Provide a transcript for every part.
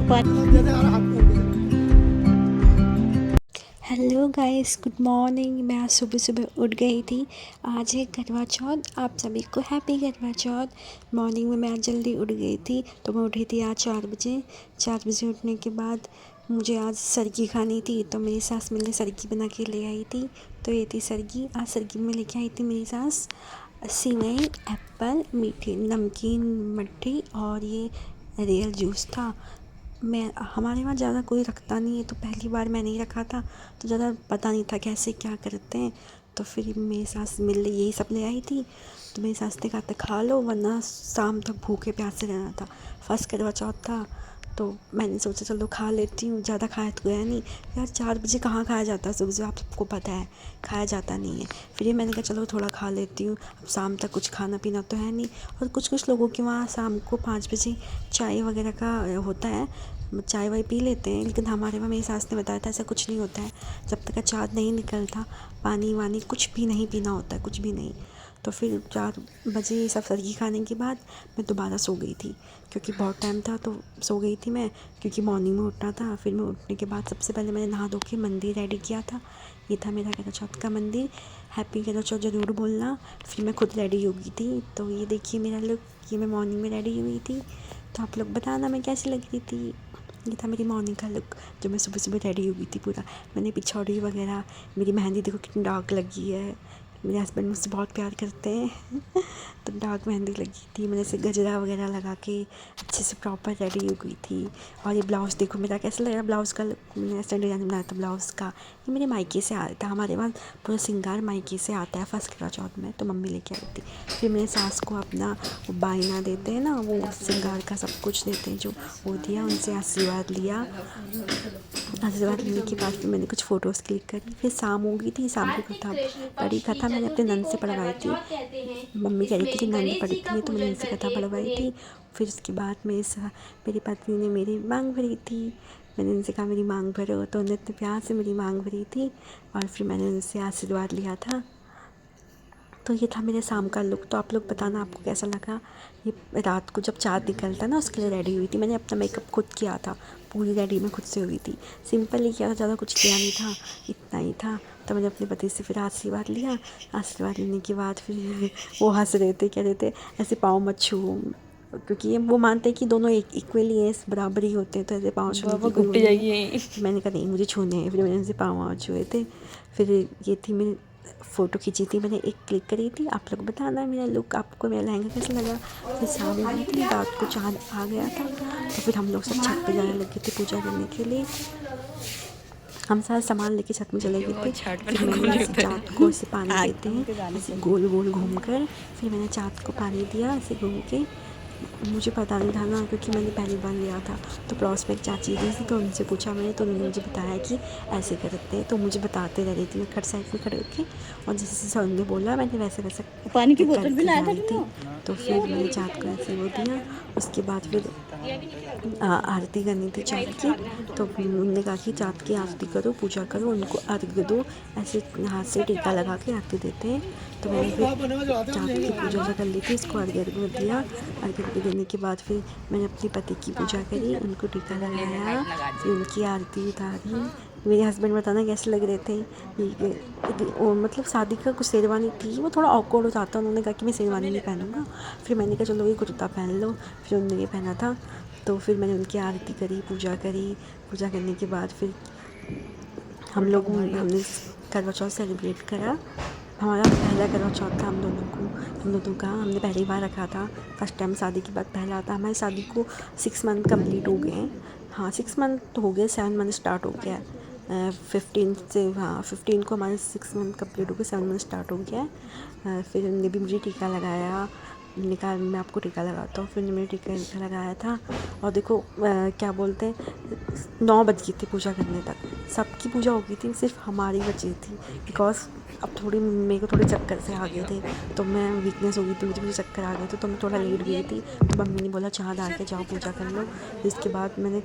Hello guys, good morning. मैं आज सुबह सुबह उठ गई थी। आज है करवा चौथ। आप सभी को हैप्पी करवा चौथ। मॉर्निंग में मैं आज जल्दी उठ गई थी, तो मैं उठी थी आज 4 बजे। 4 बजे उठने के बाद मुझे आज सरगी खानी थी, तो मेरी सास मेरे लिए सरगी बना के ले आई थी। तो ये थी सरगी। आज सरगी में लेके आई थी मेरी सास सेवई, एप्पल, मीठी नमकीन मट्ठी और ये रियल जूस था। मैं हमारे वहाँ ज़्यादा कोई रखता नहीं है, तो पहली बार मैंने ही रखा था, तो ज़्यादा पता नहीं था कैसे क्या करते हैं। तो फिर मेरी सास मेरे लिए यही सब ले आई थी। तो मेरी सास ने कहा था खा लो, वरना शाम तक भूखे प्यासे रहना था। फर्स्ट करवा चौथ था, तो मैंने सोचा चलो खा लेती हूँ। ज़्यादा खाया तो गया नहीं यार, 4 बजे कहाँ खाया जाता है सुबह से, आप सबको पता है खाया जाता नहीं है। फिर ये मैंने कहा चलो थोड़ा खा लेती हूँ, अब शाम तक कुछ खाना पीना तो है नहीं। और कुछ कुछ लोगों के वहाँ शाम को 5 बजे चाय वगैरह का होता है, चाय वाय पी लेते हैं, लेकिन हमारे वहाँ मेरी सास ने बताया था ऐसा कुछ नहीं होता है। जब तक चाँद नहीं निकलता पानी वानी कुछ भी नहीं पीना होता है, कुछ भी नहीं। तो फिर 4 बजे ये सब सरगी खाने के बाद मैं दोबारा सो गई थी, क्योंकि बहुत टाइम था तो सो गई थी मैं, क्योंकि मॉर्निंग में उठना था। फिर मैं उठने के बाद सबसे पहले मैंने नहा धो के मंदिर रेडी किया था। ये था मेरा करवा चौथ का मंदिर। हैप्पी करवा चौथ ज़रूर बोलना। फिर मैं खुद रेडी हो गई थी। तो ये देखिए मेरा लुक, ये मैं मॉर्निंग में रेडी हुई थी। तो आप लोग बताना मैं कैसी लग रही थी। ये था मेरी मॉर्निंग का लुक, जो मैं सुबह सुबह रेडी हो गई थी पूरा। मैंने पिछौड़ी वगैरह, मेरी मेहंदी देखो कितनी डार्क लगी है। मेरे हस्बैंड मुझसे बहुत प्यार करते हैं तो डार्क मेहंदी लगी थी। मैंने ऐसे गजरा वगैरह लगा के अच्छे से प्रॉपर रेडी हो गई थी। और ये ब्लाउज़ देखो मेरा कैसा लग रहा है। ब्लाउज़ का मैंने ऐसा डिज़ाइन बनाया था ब्लाउज़ का। ये मेरे मायके से आया था। हमारे वहाँ पूरा श्रृंगार मायके से आता है फर्स्ट करवा चौथ में, तो मम्मी लेके आई थी। फिर मेरे सास को अपना वो बायना देते हैं ना, वो श्रृंगार का सब कुछ देते हैं, जो वो दिया, उनसे आशीर्वाद लिया। आशीर्वाद लेने के बाद फिर मैंने कुछ फ़ोटोज़ क्लिक करी। फिर शाम हो गई थी, शाम की कथा बड़ी कथा मैंने अपने नंद से पढ़वाई थी। मम्मी कह रही थी कि नंद पढ़ती है, तो मैंने उनसे कथा पढ़वाई थी। फिर उसके बाद मेरी पत्नी ने मेरी मांग भरी थी। मैंने उनसे कहा मेरी मांग भरो, तो उन्होंने इतने प्यार से मेरी मांग भरी थी। और फिर मैंने उनसे आशीर्वाद लिया था। तो ये था मेरे शाम का लुक। तो आप लोग बताना आपको कैसा लगा। ये रात को जब चाँद निकलता ना, उसके लिए रेडी हुई थी। मैंने अपना मेकअप खुद किया था, पूरी रेडी मैं खुद से हुई थी। सिंपल ही किया था, ज़्यादा कुछ किया नहीं था, इतना ही था। तो मैंने अपने पति से फिर आशीर्वाद लिया। आशीर्वाद लेने के बाद फिर वो हंस रहे थे, कह रहे थे ऐसे पाँव मत छूओ, क्योंकि ये वो मानते हैं कि दोनों एक इक्वली हैं, बराबर ही होते हैं, तो ऐसे पाँव छूने की कोई वो नहीं है। मैंने कहा नहीं मुझे छूने हैं। फिर मैंने उनसे पाँव छुए थे। फिर ये थी मेरी फ़ोटो खींची थी मैंने, एक क्लिक करी थी। आप लोग बताना मेरा लुक, आपको मेरा लहंगा कैसा लगा। फिर शाम हो गई थी, रात को चाँद आ गया था, तो फिर हम लोग सब छत पे जाने लगे थे पूजा करने के लिए। हम सारा सामान लेके छत में चले गए थे। फिर मैंने ऐसे चाँद को ऐसे पानी देते हैं, ऐसे गोल गोल घूम कर। फिर मैंने चाँद को पानी दिया ऐसे घूम के। मुझे पता नहीं था ना, क्योंकि मैंने पहली बार लिया था। तो पड़ोस में एक चाची जी थी, तो उनसे पूछा मैंने, तो उन्होंने मुझे बताया कि ऐसे करते हैं। तो मुझे बताते रह रही थी मैं खट साइड में खड़े होके, और जैसे जैसे उन्होंने बोला मैंने वैसे वैसे पानी की बोतल भी लाया था थी। तो फिर मैंने चाँद को ऐसे वो दिया। उसके बाद फिर आरती करनी थी चाँद की। तो उन्होंने कहा कि चाँद की आरती करो, पूजा करो, उनको अर्घ दो। ऐसे हाथ से टीका लगा के आरती देते हैं। तो मैंने फिर चाँद की पूजा कर ली थी, इसको अर्घ दिया। अर्घ देने के बाद फिर मैंने अपने पति की पूजा करी, उनको टीका लगाया, फिर उनकी आरती उतारी। मेरे हस्बैंड बताना कैसे लग रहे थे। मतलब शादी का कुछ शेरवानी थी, वो थोड़ा ऑकवर्ड हो जाता। उन्होंने कहा कि मैं शेरवानी नहीं पहनूंगा। फिर मैंने कहा चलो ये कुर्ता पहन लो। फिर उन्होंने ये पहना था। तो फिर मैंने उनकी आरती करी, पूजा करी। पूजा करने के बाद फिर हमने करवा चौथ सेलिब्रेट करा। हमारा पहला करवा चौथ था हम दोनों का। हमने पहली बार रखा था, फर्स्ट टाइम शादी के बाद पहला था। हमारी शादी को 6 मंथ कंप्लीट हो गए हैं। हाँ 6 मंथ हो गए, 7 मंथ स्टार्ट हो गया है। 15 से, हाँ 15 को हमारे 6 मंथ कंप्लीट हो गए, 7 मंथ स्टार्ट हो गया है। फिर उन्होंने भी मुझे टीका लगाया। मैंने कहा मैं आपको टीका लगाता हूँ। फिर मैंने टीका लगाया था। और देखो क्या बोलते हैं, 9 बज गई थी पूजा करने तक। सबकी पूजा हो गई थी, सिर्फ हमारी बची थी। बिकॉज अब थोड़ी मेरे को थोड़े चक्कर से आ गए थे, तो मैं वीकनेस हो गई थी, मुझे चक्कर आ गए थे, तो मैं थोड़ा लेट गई थी। तो मम्मी ने बोला चाँद आ के जाओ पूजा कर लो। इसके बाद मैंने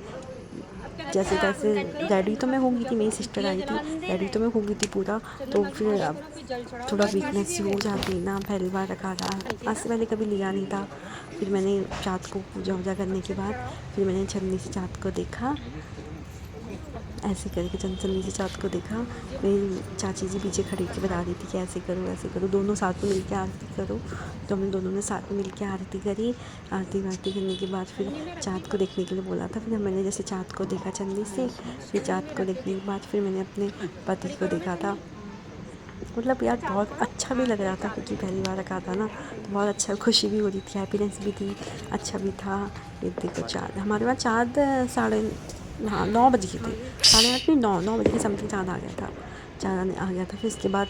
जैसे तैसे रेडी तो मैं हो गई थी, मेरी सिस्टर आई थी, रेडी तो मैं हो गई थी पूरा। तो फिर अब थोड़ा वीकनेस सी हो जाती ना, पहली बार रखा था, आज से पहले कभी लिया नहीं था। फिर मैंने चाँद को पूजा वूजा करने के बाद फिर मैंने छन्नी से चाँद को देखा, ऐसे करके चंचली से चाँद को देखा। मेरी चाची जी पीछे खड़ी के बता रही थी कि ऐसे करो, दोनों साथ में मिलकर आरती करो। तो हम दोनों ने साथ में मिलकर आरती करी। आरती वारती करने के बाद फिर चाँद को देखने के लिए बोला था। फिर मैंने जैसे चाँद को देखा चंदी से, फिर चाँद को देखने के बाद फिर मैंने अपने पति को देखा था। मतलब यार बहुत अच्छा भी लग रहा था, क्योंकि पहली बार रखा था ना, तो बहुत अच्छा, खुशी भी हो रही थी, हैप्पीनेस भी थी, अच्छा भी था। ये देखो चाँद, हमारे वहाँ चाँद 9:30 बज गए थे, 8:30 नहीं, 9 बजे के समथिंग चाँद आ गया था, चाँद आ गया था। फिर इसके बाद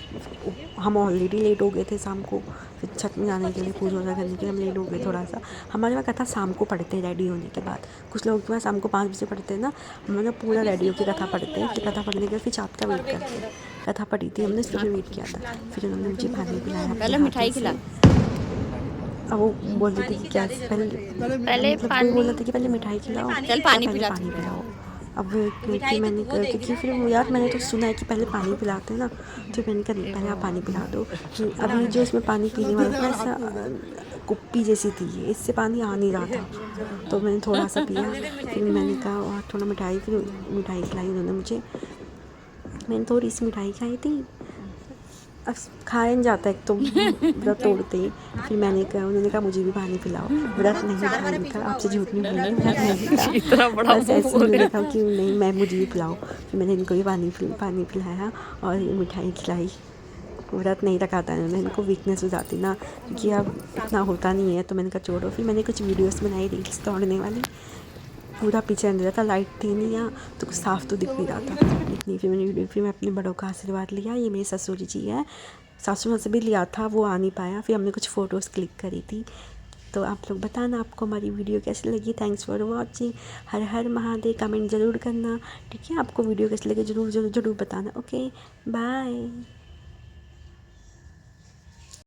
हम ऑलरेडी लेट हो गए थे शाम को, फिर छत में जाने के लिए, पूजा वूजा करने के लिए हम लेट हो गए थोड़ा सा। हमारे वहाँ कथा शाम को पढ़ते हैं रेडी होने के बाद, कुछ लोगों के पास शाम को 5 बजे पढ़ते हैं ना, हम लोग पूरा रेडी होकर कथा पढ़ते हैं। फिर कथा पढ़ने के बाद फिर चाँद का वेट करते हैं। कथा पढ़ी थी हमने, इसलिए वेट किया था। फिर उन्होंने मुझे पानी पिलाया, पहले मिठाई खिला, अब वो बोल रही थी कि क्या पहले मतलब कोई बोल रहा था कि पहले मिठाई खिलाओ, चल पानी पहले पानी पिलाओ। अब क्योंकि मैंने क्योंकि फिर वो यार मैंने तो सुना है कि पहले पानी पिलाते हैं ना, तो मैंने कहा नहीं, पहले आप पानी पिला दो। अभी जो इसमें पानी पीने वाला था ऐसा कुप्पी जैसी थी, इससे पानी आ नहीं रहा था, तो मैंने थोड़ा सा पिया। फिर मैंने कहा और थोड़ा मिठाई, फिर मिठाई खिलाई उन्होंने मुझे, मैंने थोड़ी सी मिठाई खाई थी। अब खाया नहीं जाता एक तो व्रत तोड़ते ही। फिर मैंने कहा, उन्होंने कहा मुझे भी पानी पिलाओ, व्रत नहीं था इनका, आपसे झूठ नहीं बोल रही, व्रत नहीं था, इतना बड़ा बस ऐसे ही उन्होंने कहा कि नहीं मैं मुझे भी पिलाओ। फिर मैंने इनको भी पानी पिलाया और मिठाई खिलाई। व्रत नहीं रखा था इन्होंने, इनको वीकनेस हो जाती ना कि अब इतना होता नहीं है, तो मैंने कहा छोड़ो। फिर मैंने कुछ वीडियोस बनाई रील्स तोड़ने वाली, पूरा पीछे अंधेरा था, लाइट थी नहीं यहाँ, तो कुछ साफ़ तो दिख नहीं रहा था इतनी। फिर मैं अपने बड़ों का आशीर्वाद लिया, ये मेरे ससुर जी है, सासू माँ से भी लिया था, वो आ नहीं पाया। फिर हमने कुछ फ़ोटोज़ क्लिक करी थी। तो आप लोग बताना आपको हमारी वीडियो कैसी लगी। Thanks for watching. Her her Mahadev, comment ज़रूर करना, ठीक है। आपको वीडियो कैसी लगी ज़रूर बताना। Okay bye.